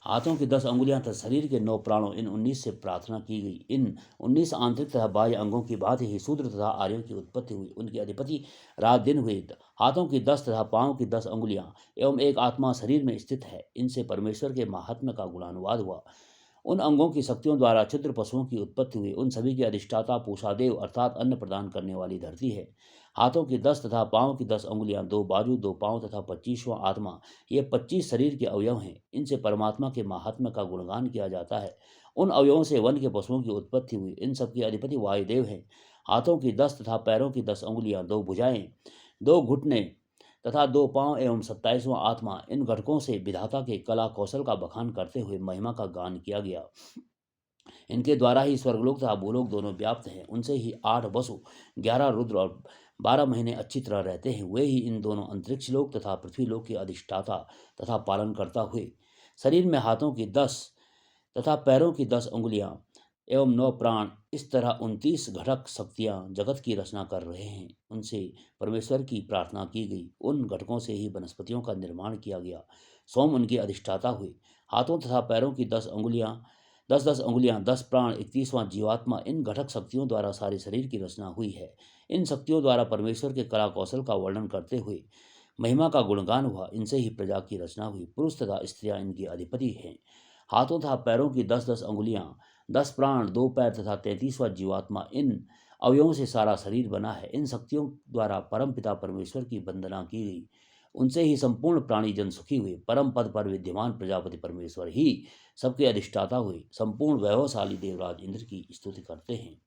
हाथों की 10 अंगुलियां तथा शरीर के 9 प्राणों, इन 19 से प्रार्थना की गई। इन 19 आंतरिक तथा बाह्य अंगों की भांति ही शूद्र तथा आर्यों की उत्पत्ति हुई। उनके अधिपति रात दिन हुए। हाथों की 10 तथा पांवों की 10 अंगुलियां एवं एक आत्मा शरीर में स्थित है। इनसे परमेश्वर के महात्म्य का गुणानुवाद हुआ। उन अंगों की शक्तियों द्वारा क्षुद्र पशुओं की उत्पत्ति हुई। उन सभी की अधिष्ठाता पूषादेव अर्थात अन्न प्रदान करने वाली धरती है। हाथों की 10 तथा पांवों की 10 अंगुलियां, 2 बाजू, 2 पांव तथा 25वां आत्मा, ये 25 शरीर के अवयव हैं। इनसे परमात्मा के महात्म्य का गुणगान किया जाता है। उन अवयवों से वन के पशुओं की उत्पत्ति हुई। इन सबकी अधिपति वायुदेव हैं। हाथों की 10 तथा पैरों की 10 अंगुलियां, 2 भुजाएं, 2 घुटने तथा 2 पांव एवं 27वां आत्मा, इन घटकों से विधाता के कला कौशल का बखान करते हुए महिमा का गान किया गया। इनके द्वारा ही स्वर्गलोक तथा भूलोक दोनों व्याप्त हैं। उनसे ही 8 वसु, 11 रुद्र और 12 महीने अच्छी तरह रहते हैं। वे ही इन दोनों अंतरिक्ष लोक तथा पृथ्वी लोक के अधिष्ठाता तथा पालन करता हुए। शरीर में हाथों की 10 तथा पैरों की 10 अंगुलियां एवं 9 प्राण, इस तरह 29 घटक शक्तियां जगत की रचना कर रहे हैं। उनसे परमेश्वर की प्रार्थना की गई। उन घटकों से ही वनस्पतियों का निर्माण किया गया। सोम उनके अधिष्ठाता हुए। हाथों तथा पैरों की 10 अंगुलियां, 10-10 अंगुलियां, 10 प्राण, 21वां जीवात्मा, इन घटक शक्तियों द्वारा सारे शरीर की रचना हुई है। इन शक्तियों द्वारा परमेश्वर के कला कौशल का वर्णन करते हुए महिमा का गुणगान हुआ। इनसे ही प्रजा की रचना हुई। पुरुष तथा स्त्रियां इनकी अधिपति हैं। हाथों तथा पैरों की 10-10 अंगुलियां, 10 प्राण, 2 पैर तथा 33वां जीवात्मा, इन अवयवों से सारा शरीर बना है। इन शक्तियों द्वारा परम पिता परमेश्वर की वंदना की गई। उनसे ही संपूर्ण प्राणी जन सुखी हुए। परम पद पर विद्यमान प्रजापति परमेश्वर ही सबके अधिष्ठाता हुए। संपूर्ण वैभवशाली देवराज इंद्र की स्तुति करते हैं।